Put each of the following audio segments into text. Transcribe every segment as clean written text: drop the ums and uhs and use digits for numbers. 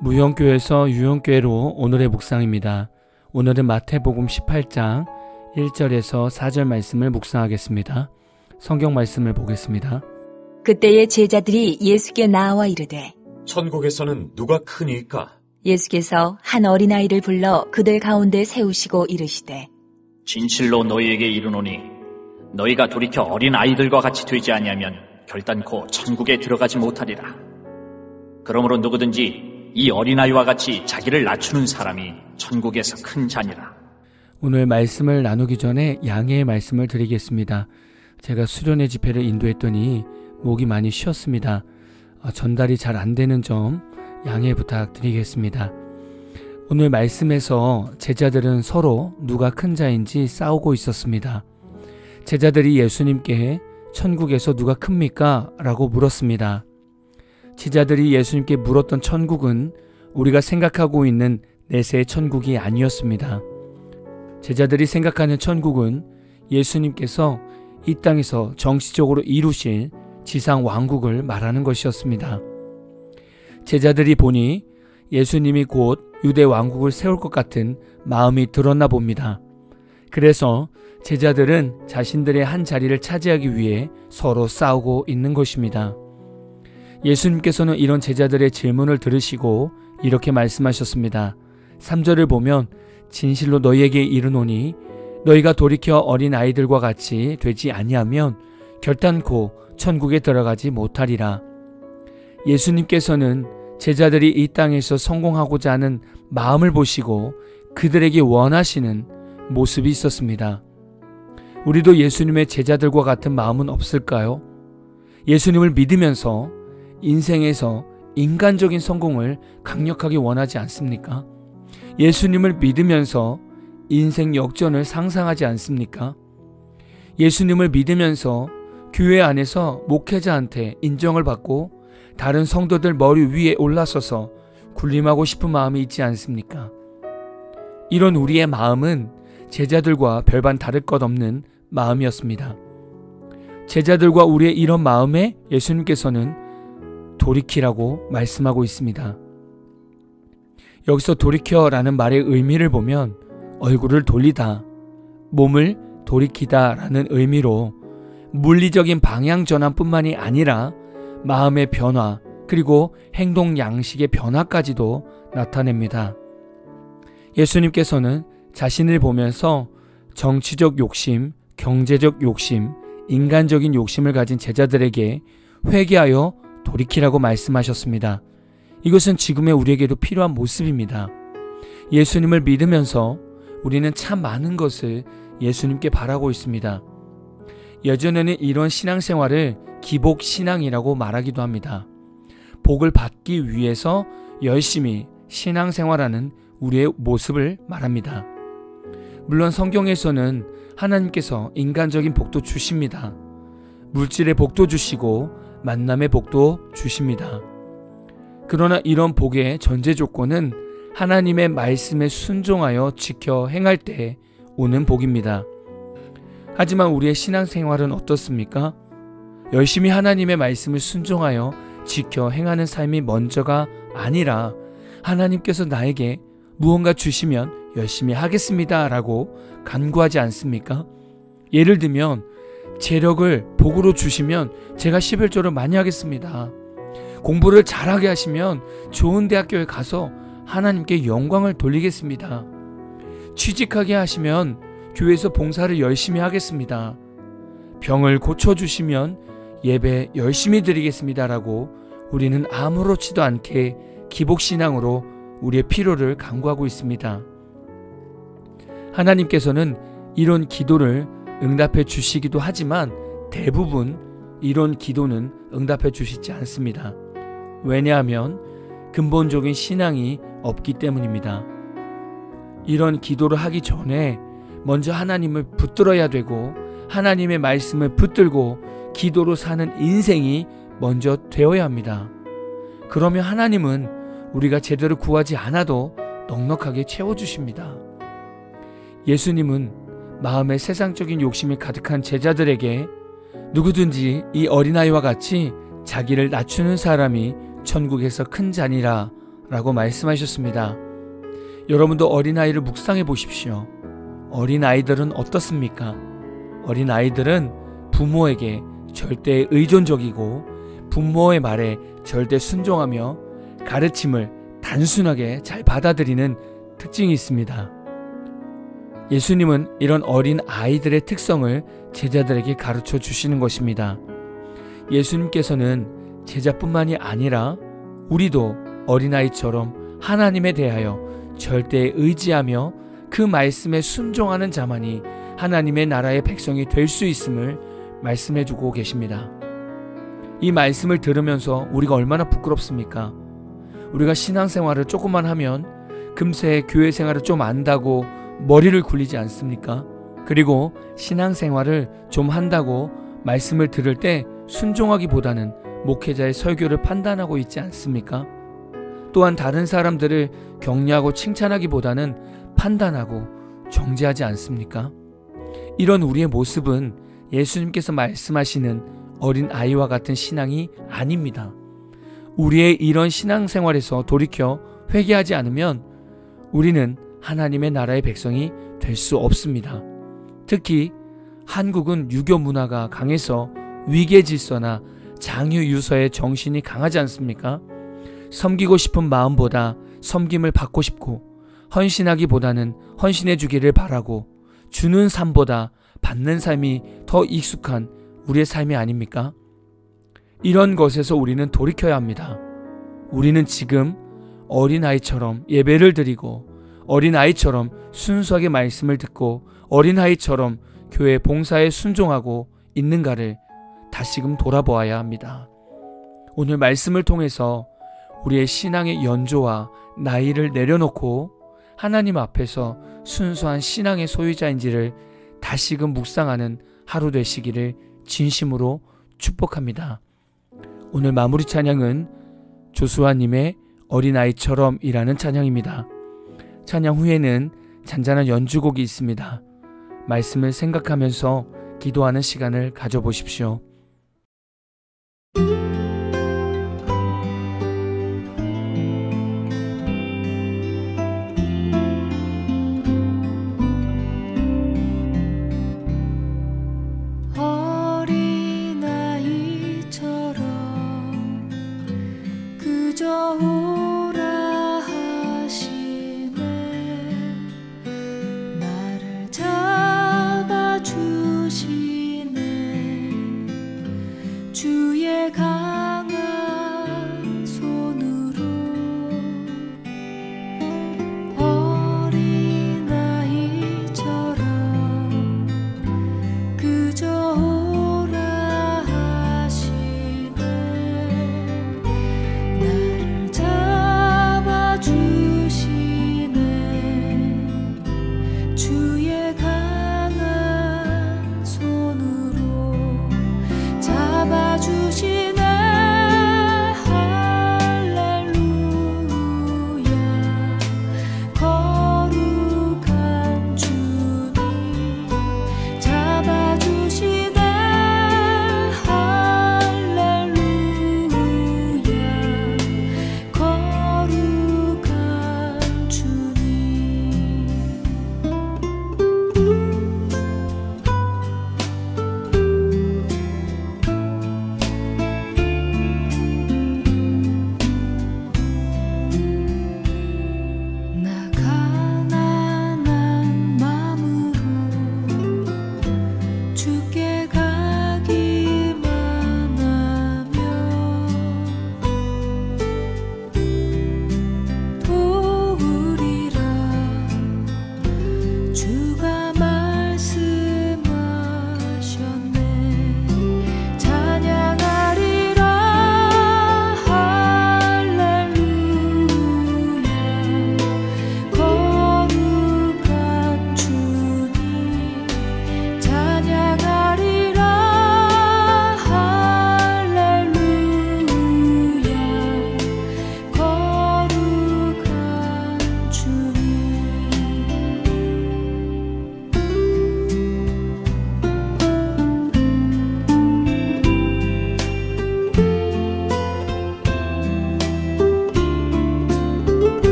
무형교에서 유형교회로 오늘의 묵상입니다. 오늘은 마태복음 18장 1절에서 4절 말씀을 묵상하겠습니다. 성경 말씀을 보겠습니다. 그때의 제자들이 예수께 나와 이르되 천국에서는 누가 크니까? 예수께서 한 어린아이를 불러 그들 가운데 세우시고 이르시되 진실로 너희에게 이르노니 너희가 돌이켜 어린아이들과 같이 되지 아니하면 결단코 천국에 들어가지 못하리라. 그러므로 누구든지 이 어린아이와 같이 자기를 낮추는 사람이 천국에서 큰 자니라. 오늘 말씀을 나누기 전에 양해의 말씀을 드리겠습니다. 제가 수련회 집회를 인도했더니 목이 많이 쉬었습니다. 전달이 잘 안 되는 점 양해 부탁드리겠습니다. 오늘 말씀에서 제자들은 서로 누가 큰 자인지 싸우고 있었습니다. 제자들이 예수님께 천국에서 누가 큽니까? 라고 물었습니다. 제자들이 예수님께 물었던 천국은 우리가 생각하고 있는 내세의 천국이 아니었습니다. 제자들이 생각하는 천국은 예수님께서 이 땅에서 정치적으로 이루실 지상 왕국을 말하는 것이었습니다. 제자들이 보니 예수님이 곧 유대 왕국을 세울 것 같은 마음이 들었나 봅니다. 그래서 제자들은 자신들의 한 자리를 차지하기 위해 서로 싸우고 있는 것입니다. 예수님께서는 이런 제자들의 질문을 들으시고 이렇게 말씀하셨습니다. 3절을 보면 진실로 너희에게 이르노니 너희가 돌이켜 어린 아이들과 같이 되지 아니하면 결단코 천국에 들어가지 못하리라. 예수님께서는 제자들이 이 땅에서 성공하고자 하는 마음을 보시고 그들에게 원하시는 모습이 있었습니다. 우리도 예수님의 제자들과 같은 마음은 없을까요? 예수님을 믿으면서 인생에서 인간적인 성공을 강력하게 원하지 않습니까? 예수님을 믿으면서 인생 역전을 상상하지 않습니까? 예수님을 믿으면서 교회 안에서 목회자한테 인정을 받고 다른 성도들 머리 위에 올라서서 군림하고 싶은 마음이 있지 않습니까? 이런 우리의 마음은 제자들과 별반 다를 것 없는 마음이었습니다. 제자들과 우리의 이런 마음에 예수님께서는 돌이키라고 말씀하고 있습니다. 여기서 돌이켜라는 말의 의미를 보면 얼굴을 돌리다, 몸을 돌이키다 라는 의미로 물리적인 방향 전환뿐만이 아니라 마음의 변화 그리고 행동 양식의 변화까지도 나타냅니다. 예수님께서는 자신을 보면서 정치적 욕심, 경제적 욕심, 인간적인 욕심을 가진 제자들에게 회개하여 돌이키라고 말씀하셨습니다. 이것은 지금의 우리에게도 필요한 모습입니다. 예수님을 믿으면서 우리는 참 많은 것을 예수님께 바라고 있습니다. 예전에는 이런 신앙생활을 기복신앙이라고 말하기도 합니다. 복을 받기 위해서 열심히 신앙생활하는 우리의 모습을 말합니다. 물론 성경에서는 하나님께서 인간적인 복도 주십니다. 물질의 복도 주시고 만남의 복도 주십니다. 그러나 이런 복의 전제 조건은 하나님의 말씀에 순종하여 지켜 행할 때 오는 복입니다. 하지만 우리의 신앙생활은 어떻습니까? 열심히 하나님의 말씀을 순종하여 지켜 행하는 삶이 먼저가 아니라 하나님께서 나에게 무언가 주시면 열심히 하겠습니다 라고 간구하지 않습니까? 예를 들면 재력을 복으로 주시면 제가 11조를 많이 하겠습니다. 공부를 잘하게 하시면 좋은 대학교에 가서 하나님께 영광을 돌리겠습니다. 취직하게 하시면 교회에서 봉사를 열심히 하겠습니다. 병을 고쳐주시면 예배 열심히 드리겠습니다 라고 우리는 아무렇지도 않게 기복신앙으로 우리의 필요를 간구하고 있습니다. 하나님께서는 이런 기도를 응답해 주시기도 하지만 대부분 이런 기도는 응답해 주시지 않습니다. 왜냐하면 근본적인 신앙이 없기 때문입니다. 이런 기도를 하기 전에 먼저 하나님을 붙들어야 되고 하나님의 말씀을 붙들고 기도로 사는 인생이 먼저 되어야 합니다. 그러면 하나님은 우리가 제대로 구하지 않아도 넉넉하게 채워주십니다. 예수님은 마음에 세상적인 욕심이 가득한 제자들에게 누구든지 이 어린아이와 같이 자기를 낮추는 사람이 천국에서 큰 자니라 라고 말씀하셨습니다. 여러분도 어린아이를 묵상해 보십시오. 어린아이들은 어떻습니까? 어린아이들은 부모에게 절대 의존적이고 부모의 말에 절대 순종하며 가르침을 단순하게 잘 받아들이는 특징이 있습니다. 예수님은 이런 어린 아이들의 특성을 제자들에게 가르쳐 주시는 것입니다. 예수님께서는 제자뿐만이 아니라 우리도 어린아이처럼 하나님에 대하여 절대 의지하며 그 말씀에 순종하는 자만이 하나님의 나라의 백성이 될 수 있음을 말씀해 주고 계십니다. 이 말씀을 들으면서 우리가 얼마나 부끄럽습니까? 우리가 신앙생활을 조금만 하면 금세 교회 생활을 좀 안다고 머리를 굴리지 않습니까? 그리고 신앙생활을 좀 한다고 말씀을 들을 때 순종하기보다는 목회자의 설교를 판단하고 있지 않습니까? 또한 다른 사람들을 격려하고 칭찬하기보다는 판단하고 정죄하지 않습니까? 이런 우리의 모습은 예수님께서 말씀하시는 어린 아이와 같은 신앙이 아닙니다. 우리의 이런 신앙생활에서 돌이켜 회개하지 않으면 우리는 하나님의 나라의 백성이 될 수 없습니다. 특히 한국은 유교 문화가 강해서 위계 질서나 장유 유서의 정신이 강하지 않습니까? 섬기고 싶은 마음보다 섬김을 받고 싶고 헌신하기보다는 헌신해 주기를 바라고 주는 삶보다 받는 삶이 더 익숙한 우리의 삶이 아닙니까? 이런 것에서 우리는 돌이켜야 합니다. 우리는 지금 어린아이처럼 예배를 드리고 어린아이처럼 순수하게 말씀을 듣고 어린아이처럼 교회 봉사에 순종하고 있는가를 다시금 돌아보아야 합니다. 오늘 말씀을 통해서 우리의 신앙의 연조와 나이를 내려놓고 하나님 앞에서 순수한 신앙의 소유자인지를 다시금 묵상하는 하루 되시기를 진심으로 축복합니다. 오늘 마무리 찬양은 조수아님의 어린아이처럼 이라는 찬양입니다. 찬양 후에는 잔잔한 연주곡이 있습니다. 말씀을 생각하면서 기도하는 시간을 가져보십시오.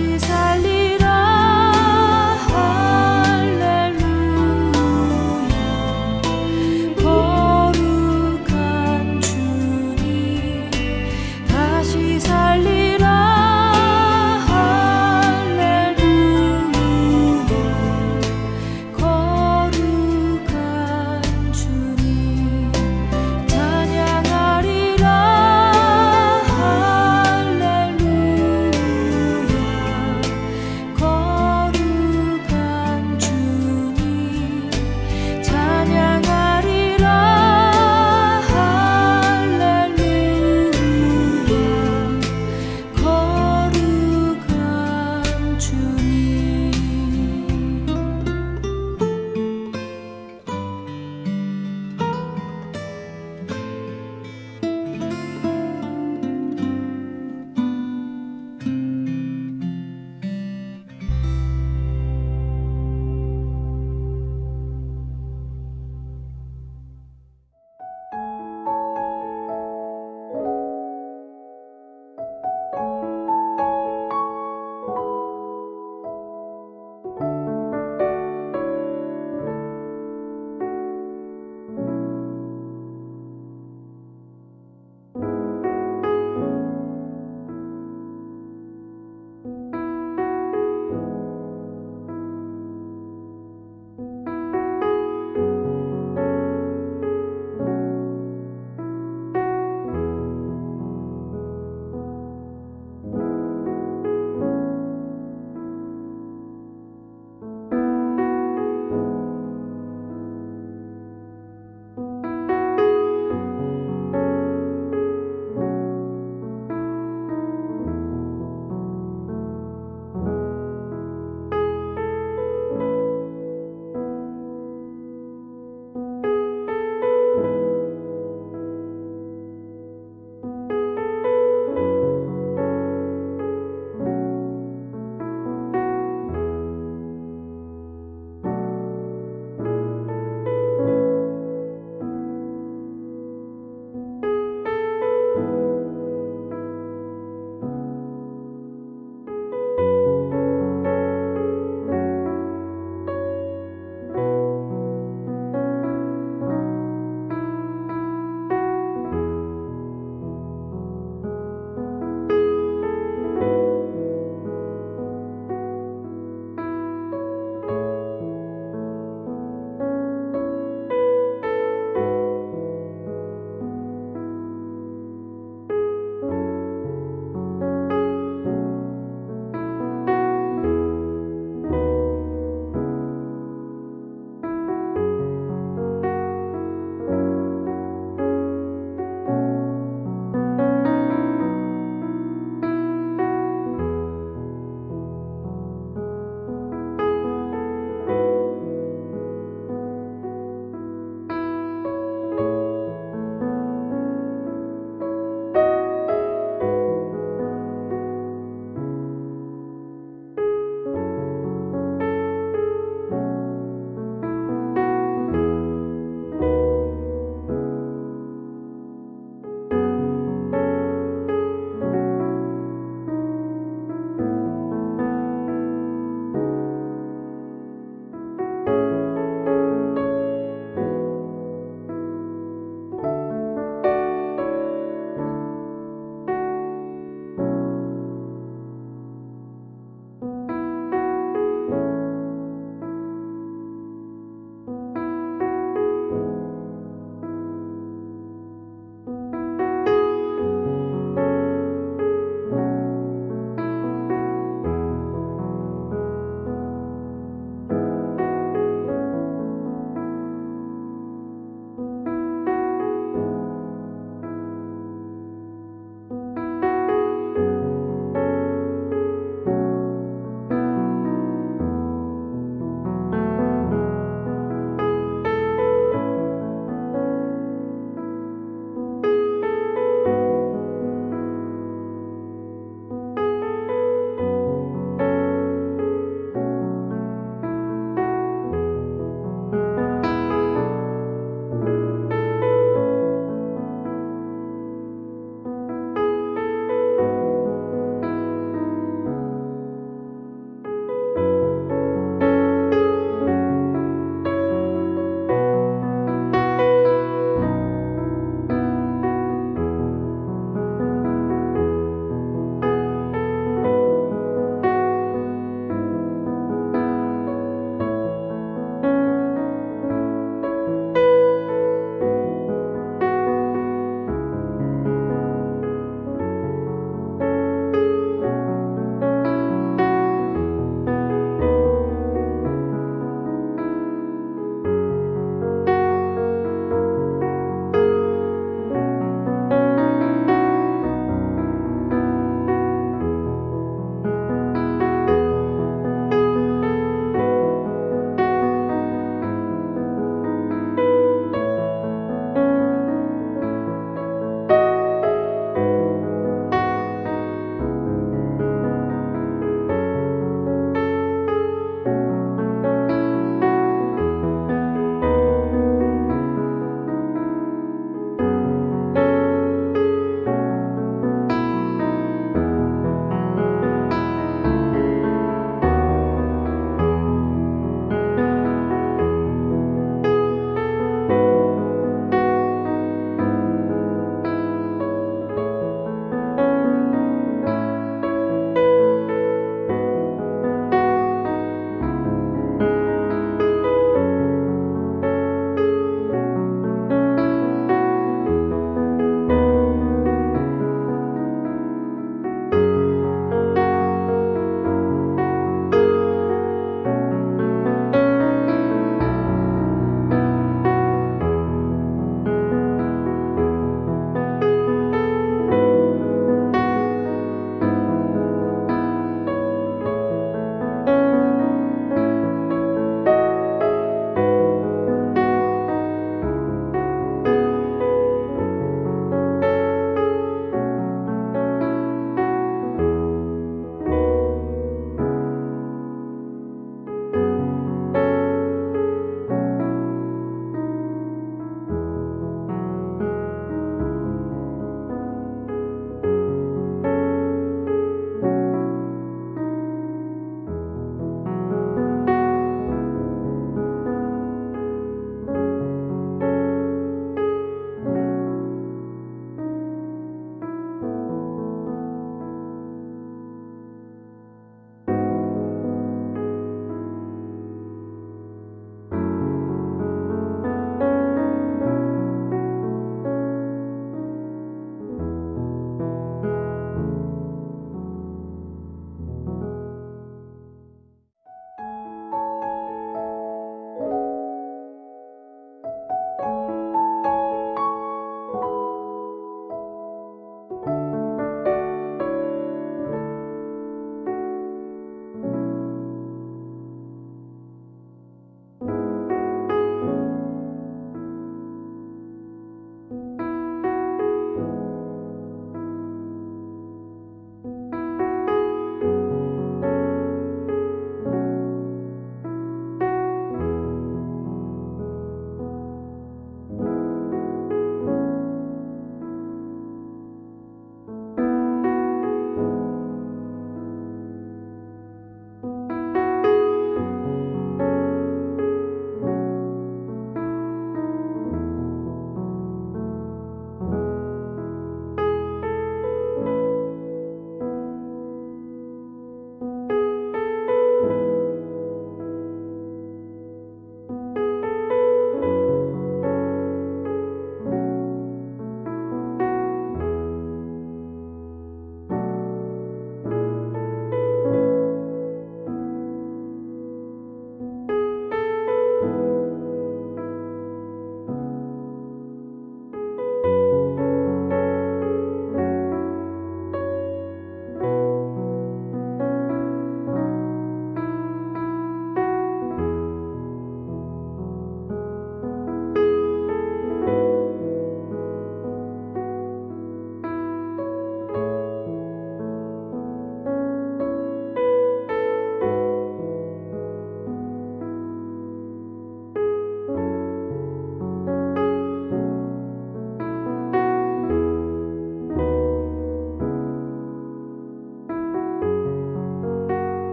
시사